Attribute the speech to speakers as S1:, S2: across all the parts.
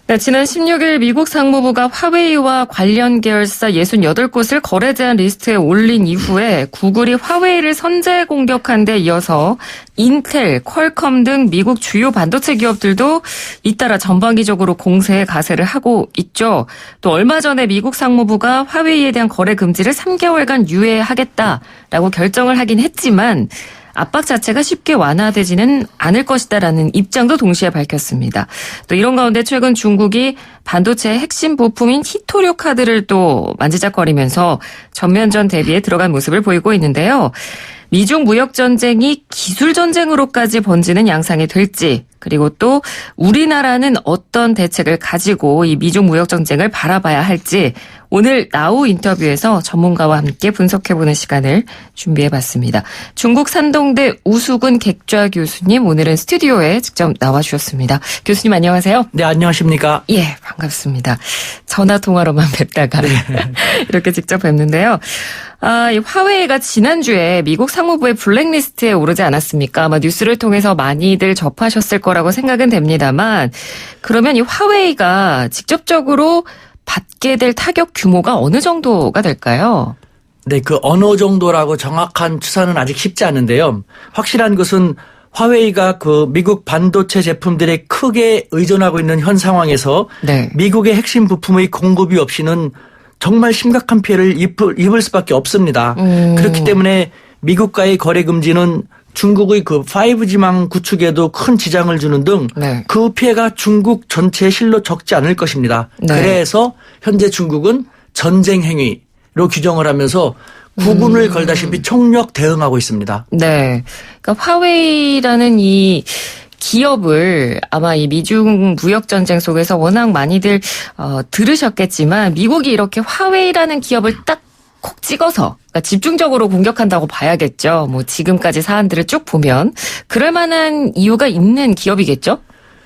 S1: 네, 지난 16일 미국 상무부가 화웨이와 관련 계열사 68곳을 거래 제한 리스트에 올린 이후에 구글이 화웨이를 선제 공격한 데 이어서 인텔, 퀄컴 등 미국 주요 반도체 기업들도 잇따라 전방위적으로 공세에 가세를 하고 있죠. 또 얼마 전에 미국 상무부가 화웨이에 대한 거래 금지를 3개월간 유예하겠다라고 결정을 하긴 했지만 압박 자체가 쉽게 완화되지는 않을 것이다라는 입장도 동시에 밝혔습니다. 또 이런 가운데 최근 중국이 반도체의 핵심 부품인 히토류 카드를 또 만지작거리면서 전면전 대비에 들어간 모습을 보이고 있는데요. 미중 무역 전쟁이 기술 전쟁으로까지 번지는 양상이 될지, 그리고 또 우리나라는 어떤 대책을 가지고 이 미중 무역 전쟁을 바라봐야 할지 오늘 나우 인터뷰에서 전문가와 함께 분석해보는 시간을 준비해봤습니다. 중국 산동대 우수근 객좌 교수님, 오늘은 스튜디오에 직접 나와주셨습니다. 교수님 안녕하세요.
S2: 네, 안녕하십니까.
S1: 예, 반갑습니다. 전화통화로만 뵙다가
S2: 네.
S1: 이렇게 직접 뵙는데요. 이 화웨이가 지난주에 미국 상무부의 블랙리스트에 오르지 않았습니까? 아마 뉴스를 통해서 많이들 접하셨을 거라고 생각은 됩니다만, 그러면 이 화웨이가 직접적으로 받게 될 타격 규모가 어느 정도가 될까요?
S2: 네, 그 어느 정도라고 정확한 추산은 아직 쉽지 않은데요. 확실한 것은 화웨이가 그 미국 반도체 제품들에 크게 의존하고 있는 현 상황에서
S1: 네.
S2: 미국의 핵심 부품의 공급이 없이는 정말 심각한 피해를 입을 수밖에 없습니다. 그렇기 때문에 미국과의 거래 금지는 중국의 그 5G망 구축에도 큰 지장을 주는 등 그 피해가 중국 전체의 실로 적지 않을 것입니다.
S1: 네.
S2: 그래서 현재 중국은 전쟁 행위로 규정을 하면서 구분을 걸다시피 총력 대응하고 있습니다.
S1: 네. 그러니까 화웨이라는 이 기업을 아마 이 미중 무역 전쟁 속에서 워낙 많이들 들으셨겠지만 미국이 이렇게 화웨이라는 기업을 딱 콕 찍어서 그러니까 집중적으로 공격한다고 봐야겠죠. 뭐 지금까지 사안들을 쭉 보면 그럴 만한 이유가 있는 기업이겠죠?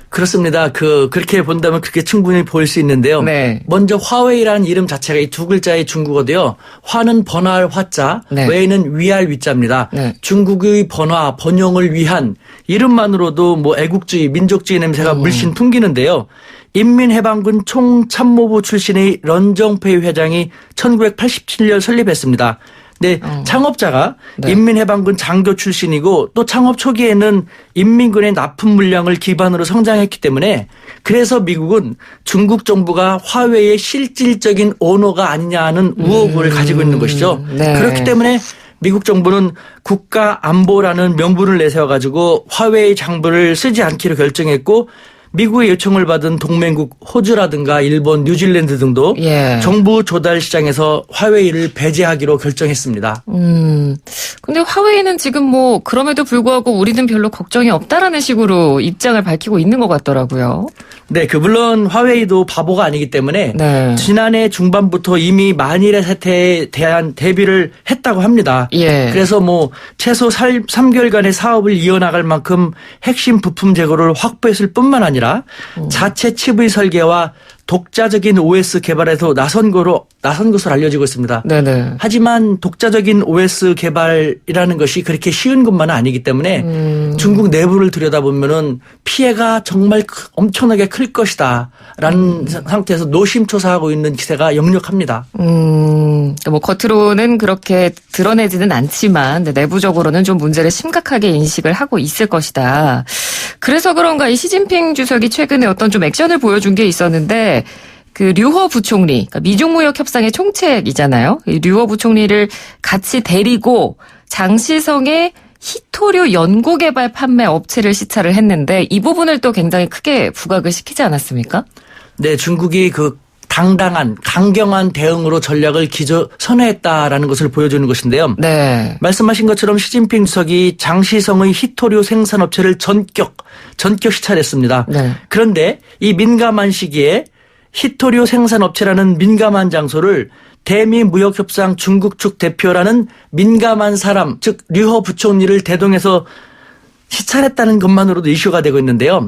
S2: 그렇습니다. 그렇게 본다면 그렇게 충분히 보일 수 있는데요.
S1: 네.
S2: 먼저 화웨이라는 이름 자체가 이 두 글자의 중국어인데요. 화는 번화할 화자,
S1: 네.
S2: 웨이는 위할 위자입니다.
S1: 네.
S2: 중국의 번화, 번영을 위한 이름만으로도 뭐 애국주의, 민족주의 냄새가 물씬 풍기는데요. 인민해방군 총참모부 출신의 런정페이 회장이 1987년 설립했습니다. 네, 창업자가 인민해방군 장교 출신이고 또 창업 초기에는 인민군의 납품 물량을 기반으로 성장했기 때문에 그래서 미국은 중국 정부가 화웨이의 실질적인 오너가 아니냐는 의혹을 가지고 있는 것이죠.
S1: 네.
S2: 그렇기 때문에 미국 정부는 국가 안보라는 명분을 내세워가지고 화웨이 장부를 쓰지 않기로 결정했고 미국의 요청을 받은 동맹국 호주라든가 일본, 뉴질랜드 등도 정부 조달 시장에서 화웨이를 배제하기로 결정했습니다.
S1: 근데 화웨이는 지금 뭐 그럼에도 불구하고 우리는 별로 걱정이 없다라는 식으로 입장을 밝히고 있는 것 같더라고요.
S2: 네, 물론 화웨이도 바보가 아니기 때문에 지난해 중반부터 이미 만일의 사태에 대한 대비를 했다고 합니다. 그래서 뭐 최소 3개월간의 사업을 이어나갈 만큼 핵심 부품 재고를 확보했을 뿐만 아니라 자체 칩의 설계와 독자적인 OS 개발에서 나선 것으로 알려지고 있습니다.
S1: 네네.
S2: 하지만 독자적인 OS 개발이라는 것이 그렇게 쉬운 것만은 아니기 때문에 중국 내부를 들여다보면은 피해가 정말 엄청나게 클 것이다라는 상태에서 노심초사하고 있는 기세가 역력합니다.
S1: 뭐 겉으로는 그렇게 드러내지는 않지만 내부적으로는 좀 문제를 심각하게 인식을 하고 있을 것이다. 그래서 그런가 이 시진핑 주석이 최근에 어떤 좀 액션을 보여준 게 있었는데 그 류허 부총리, 그러니까 미중무역 협상의 총책이잖아요. 이 류허 부총리를 같이 데리고 장시성의 히토류 연구개발 판매 업체를 시찰을 했는데 이 부분을 또 굉장히 크게 부각을 시키지 않았습니까?
S2: 네, 중국이 당당한 강경한 대응으로 전략을 선회했다라는 것을 보여주는 것인데요.
S1: 네.
S2: 말씀하신 것처럼 시진핑 주석이 장시성의 히토류 생산업체를 전격 시찰했습니다. 그런데 이 민감한 시기에 히토류 생산업체라는 민감한 장소를 대미무역협상 중국 측 대표라는 민감한 사람, 즉 류허 부총리를 대동해서 시찰했다는 것만으로도 이슈가 되고 있는데요.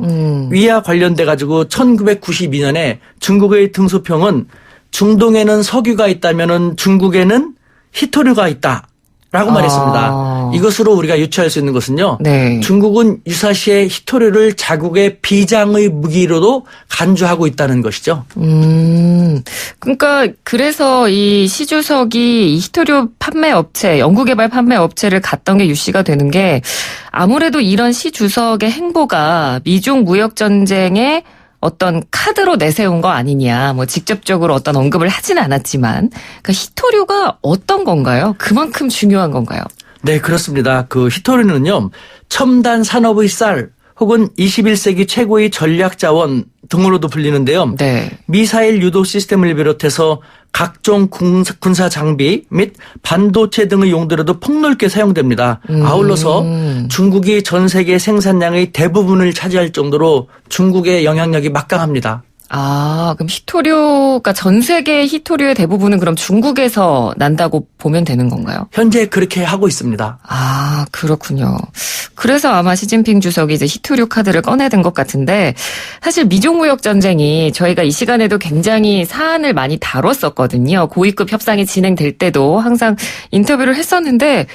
S2: 위와 관련돼 가지고 1992년에 중국의 등소평은 중동에는 석유가 있다면은 중국에는 히토류가 있다. 라고 말했습니다. 이것으로 우리가 유추할 수 있는 것은요.
S1: 네.
S2: 중국은 유사시에 히토류를 자국의 비장의 무기로도 간주하고 있다는 것이죠.
S1: 그러니까 그래서 이 시 주석이 이 히토류 판매 업체, 연구개발 판매 업체를 갔던 게 유씨가 되는 게 아무래도 이런 시 주석의 행보가 미중 무역 전쟁에 어떤 카드로 내세운 거 아니냐, 뭐 직접적으로 어떤 언급을 하진 않았지만, 그러니까 히토류가 어떤 건가요? 그만큼 중요한 건가요?
S2: 네, 그렇습니다. 그 히토류는요, 첨단 산업의 쌀 혹은 21세기 최고의 전략 자원 등으로도 불리는데요.
S1: 네.
S2: 미사일 유도 시스템을 비롯해서 각종 군사 장비 및 반도체 등의 용도로도 폭넓게 사용됩니다. 아울러서 중국이 전 세계 생산량의 대부분을 차지할 정도로 중국의 영향력이 막강합니다.
S1: 아, 그럼 히토류가 전 세계 히토류의 대부분은 그럼 중국에서 난다고 보면 되는 건가요?
S2: 현재 그렇게 하고 있습니다.
S1: 아, 그렇군요. 그래서 아마 시진핑 주석이 이제 히토류 카드를 꺼내든 것 같은데, 사실 미중무역 전쟁이 저희가 이 시간에도 굉장히 사안을 많이 다뤘었거든요. 고위급 협상이 진행될 때도 항상 인터뷰를 했었는데,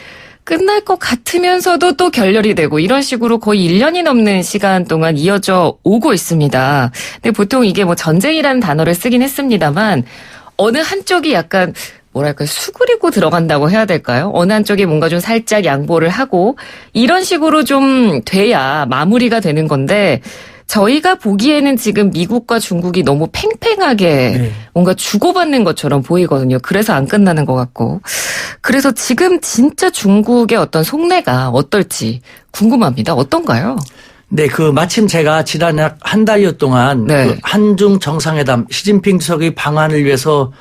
S1: 끝날 것 같으면서도 또 결렬이 되고 이런 식으로 거의 1년이 넘는 시간 동안 이어져 오고 있습니다. 근데 보통 이게 뭐 전쟁이라는 단어를 쓰긴 했습니다만 어느 한쪽이 약간 뭐랄까 수그리고 들어간다고 해야 될까요? 어느 한쪽이 뭔가 좀 살짝 양보를 하고 이런 식으로 좀 돼야 마무리가 되는 건데 저희가 보기에는 지금 미국과 중국이 너무 팽팽하게 뭔가 주고받는 것처럼 보이거든요. 그래서 안 끝나는 것 같고. 그래서 지금 진짜 중국의 어떤 속내가 어떨지 궁금합니다. 어떤가요?
S2: 네, 마침 제가 지난 약 한 달여 동안
S1: 네.
S2: 그 한중 정상회담 시진핑 주석의 방한을 위해서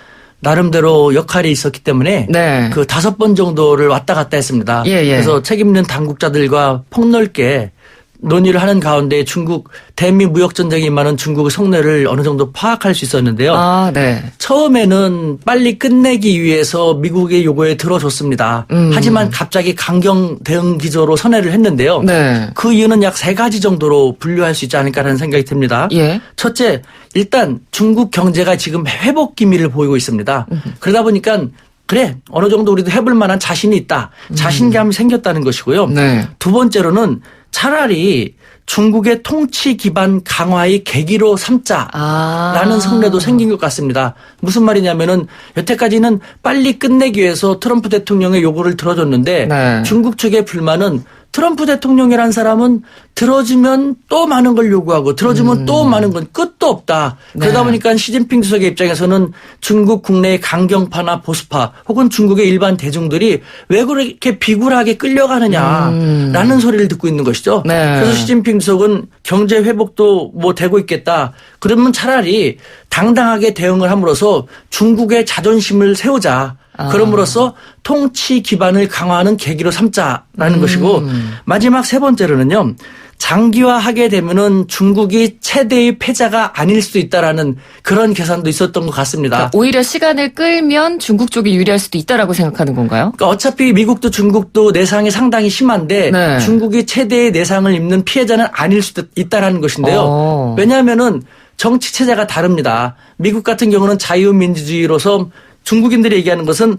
S2: 나름대로 역할이 있었기 때문에
S1: 네.
S2: 그 5번 정도를 왔다 갔다 했습니다.
S1: 예.
S2: 그래서 책임 있는 당국자들과 폭넓게 논의를 하는 가운데 중국 대미 무역 전쟁이 임하는 중국의 속내를 어느 정도 파악할 수 있었는데요.
S1: 아, 네.
S2: 처음에는 빨리 끝내기 위해서 미국의 요구에 들어줬습니다. 하지만 갑자기 강경 대응 기조로 선회를 했는데요.
S1: 네.
S2: 그 이유는 약 3가지 정도로 분류할 수 있지 않을까라는 생각이 듭니다.
S1: 예.
S2: 첫째, 일단 중국 경제가 지금 회복 기미를 보이고 있습니다. 그러다 보니까 그래, 어느 정도 우리도 해볼 만한 자신이 있다. 자신감이 생겼다는 것이고요.
S1: 네.
S2: 두 번째로는 차라리 중국의 통치 기반 강화의 계기로 삼자라는 속내도 생긴 것 같습니다. 무슨 말이냐면은 여태까지는 빨리 끝내기 위해서 트럼프 대통령의 요구를 들어줬는데
S1: 네.
S2: 중국 측의 불만은 트럼프 대통령이라는 사람은 들어주면 또 많은 걸 요구하고 들어주면 또 많은 건 끝도 없다. 그러다
S1: 네. 보니까
S2: 보니까 시진핑 주석의 입장에서는 중국 국내의 강경파나 보수파 혹은 중국의 일반 대중들이 왜 그렇게 비굴하게 끌려가느냐라는 소리를 듣고 있는 것이죠.
S1: 네.
S2: 그래서 시진핑 주석은 경제 회복도 뭐 되고 있겠다. 그러면 차라리 당당하게 대응을 함으로써 중국의 자존심을 세우자. 그럼으로써 통치 기반을 강화하는 계기로 삼자라는 것이고 마지막 3번째로는요. 장기화하게 되면은 중국이 최대의 패자가 아닐 수도 있다라는 그런 계산도 있었던 것 같습니다.
S1: 그러니까 오히려 시간을 끌면 중국 쪽이 유리할 수도 있다라고 생각하는 건가요?
S2: 그러니까 어차피 미국도 중국도 내상이 상당히 심한데
S1: 네.
S2: 중국이 최대의 내상을 입는 피해자는 아닐 수도 있다라는 것인데요. 왜냐하면은 정치 체제가 다릅니다. 미국 같은 경우는 자유민주주의로서 중국인들이 얘기하는 것은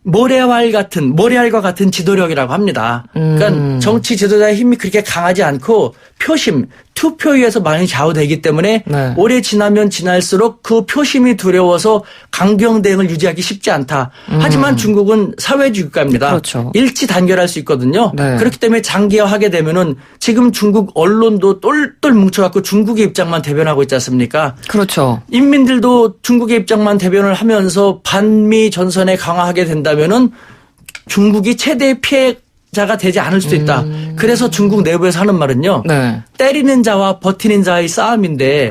S2: 모래알과 같은 지도력이라고 합니다. 그러니까 정치 지도자의 힘이 그렇게 강하지 않고 표심, 투표위에서 많이 좌우되기 때문에
S1: 네.
S2: 오래 지나면 지날수록 그 표심이 두려워서 강경 대응을 유지하기 쉽지 않다. 하지만 중국은 사회주의 국가입니다.
S1: 그렇죠.
S2: 일치 단결할 수 있거든요.
S1: 네.
S2: 그렇기 때문에 장기화하게 되면은 지금 중국 언론도 똘똘 뭉쳐갖고 중국의 입장만 대변하고 있지 않습니까?
S1: 그렇죠.
S2: 인민들도 중국의 입장만 대변을 하면서 반미 전선에 강화하게 된다면은 중국이 최대의 피해자가 되지 않을 수도 있다. 그래서 중국 내부에서 하는 말은요.
S1: 네.
S2: 때리는 자와 버티는 자의 싸움인데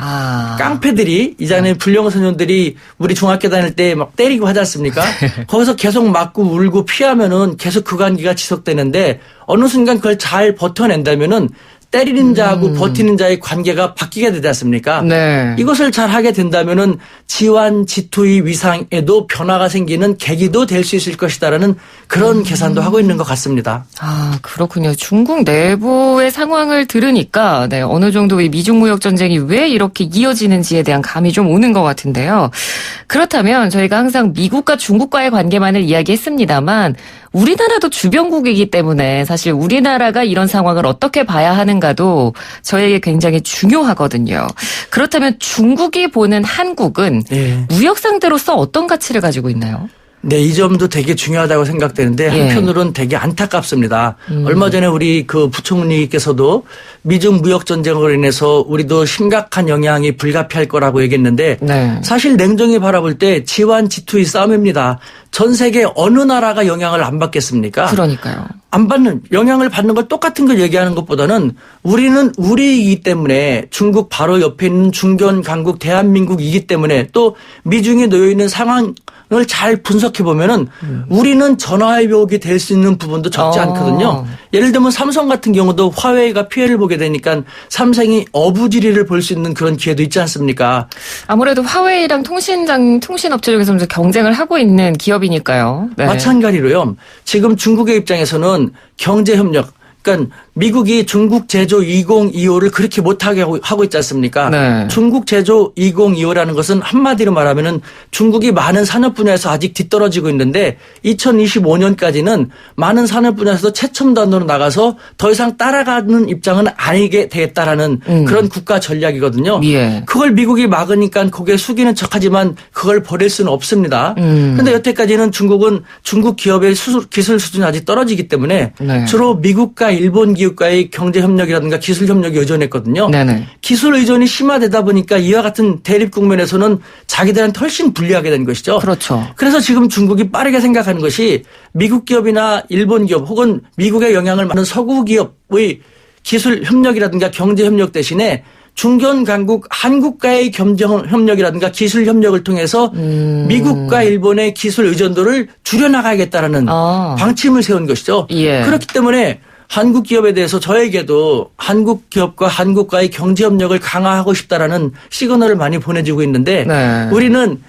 S2: 깡패들이 이전에 불량 소년들이 우리 중학교 다닐 때 막 때리고 하지 않습니까? 거기서 계속 맞고 울고 피하면은 계속 그 관계가 지속되는데 어느 순간 그걸 잘 버텨낸다면은 때리는 자하고 버티는 자의 관계가 바뀌게 되지 않습니까?
S1: 네.
S2: 이것을 잘 하게 된다면은 지완 지투의 위상에도 변화가 생기는 계기도 될 수 있을 것이다라는 그런 계산도 하고 있는 것 같습니다.
S1: 아, 그렇군요. 중국 내부의 상황을 들으니까 네, 어느 정도 이 미중 무역 전쟁이 왜 이렇게 이어지는지에 대한 감이 좀 오는 것 같은데요. 그렇다면 저희가 항상 미국과 중국과의 관계만을 이야기했습니다만 우리나라도 주변국이기 때문에 사실 우리나라가 이런 상황을 어떻게 봐야 하는가도 저에게 굉장히 중요하거든요. 그렇다면 중국이 보는 한국은
S2: 예.
S1: 무역 상대로서 어떤 가치를 가지고 있나요?
S2: 네, 이 점도 되게 중요하다고 생각되는데
S1: 예.
S2: 한편으로는 되게 안타깝습니다. 얼마 전에 우리 그 부총리께서도 미중 무역 전쟁으로 인해서 우리도 심각한 영향이 불가피할 거라고 얘기했는데
S1: 네.
S2: 사실 냉정히 바라볼 때 지환 지투의 싸움입니다. 전 세계 어느 나라가 영향을 안 받겠습니까?
S1: 그러니까요.
S2: 안 받는 영향을 받는 걸 똑같은 걸 얘기하는 것보다는 우리는 우리이기 때문에 중국 바로 옆에 있는 중견 강국 대한민국이기 때문에 또 미중이 놓여 있는 상황을 잘 분석해 보면은 우리는 전화위복이 될 수 있는 부분도 적지 않거든요. 예를 들면 삼성 같은 경우도 화웨이가 피해를 보게 되니까 삼성이 어부지리를 볼 수 있는 그런 기회도 있지 않습니까?
S1: 아무래도 화웨이랑 통신업체 중에서 경쟁을 하고 있는 기업이니까요. 네.
S2: 마찬가지로요. 지금 중국의 입장에서는 경제협력, 그러니까 미국이 중국 제조 2025를 그렇게 못하게 하고 있지 않습니까?
S1: 네.
S2: 중국 제조 2025라는 것은 한마디로 말하면은 중국이 많은 산업 분야에서 아직 뒤떨어지고 있는데 2025년까지는 많은 산업 분야에서 최첨단으로 나가서 더 이상 따라가는 입장은 아니게 되겠다라는 그런 국가 전략이거든요.
S1: 예.
S2: 그걸 미국이 막으니까 고개 숙이는 척하지만 그걸 버릴 수는 없습니다. 그런데 여태까지는 중국은 중국 기업의 기술 수준이 아직 떨어지기 때문에
S1: 네.
S2: 주로 미국과 일본 기업과의 경제 협력이라든가 기술 협력에 의존했거든요.
S1: 네네.
S2: 기술 의존이 심화되다 보니까 이와 같은 대립 국면에서는 자기들한테 훨씬 불리하게 된 것이죠.
S1: 그렇죠.
S2: 그래서 지금 중국이 빠르게 생각하는 것이 미국 기업이나 일본 기업 혹은 미국의 영향을 받는 서구 기업의 기술 협력이라든가 경제 협력 대신에 중견 강국 한국과의 경제 협력이라든가 기술 협력을 통해서 미국과 일본의 기술 의존도를 줄여나가야겠다라는 방침을 세운 것이죠.
S1: 예.
S2: 그렇기 때문에 한국 기업에 대해서 저에게도 한국 기업과 한국과의 경제 협력을 강화하고 싶다라는 시그널을 많이 보내주고 있는데
S1: 네.
S2: 우리는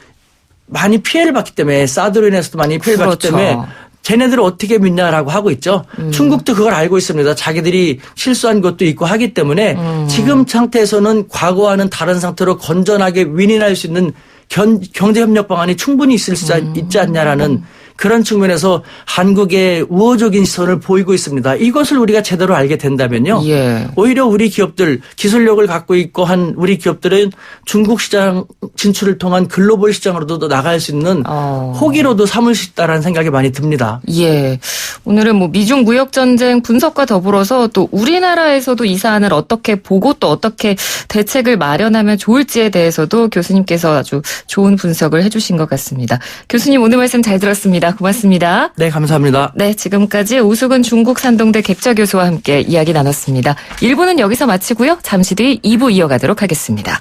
S2: 많이 피해를 봤기 때문에 사드로 인해서도 많이 피해를
S1: 그렇죠.
S2: 봤기 때문에 쟤네들을 어떻게 믿냐라고 하고 있죠. 중국도 그걸 알고 있습니다. 자기들이 실수한 것도 있고 하기 때문에 지금 상태에서는 과거와는 다른 상태로 건전하게 윈윈할 수 있는 경제협력 방안이 충분히 있지 않냐라는 그런 측면에서 한국의 우호적인 시선을 보이고 있습니다. 이것을 우리가 제대로 알게 된다면요.
S1: 예.
S2: 오히려 우리 기업들 기술력을 갖고 있고 한 우리 기업들은 중국 시장 진출을 통한 글로벌 시장으로도 나갈 수 있는 호기로도 삼을 수 있다라는 생각이 많이 듭니다.
S1: 예. 오늘은 뭐 미중 무역 전쟁 분석과 더불어서 또 우리나라에서도 이 사안을 어떻게 보고 또 어떻게 대책을 마련하면 좋을지에 대해서도 교수님께서 아주 좋은 분석을 해주신 것 같습니다. 교수님 오늘 말씀 잘 들었습니다. 고맙습니다.
S2: 네, 감사합니다.
S1: 네, 지금까지 오수근 중국 산동대 객자 교수와 함께 이야기 나눴습니다. 1부는 여기서 마치고요. 잠시 뒤 2부 이어가도록 하겠습니다.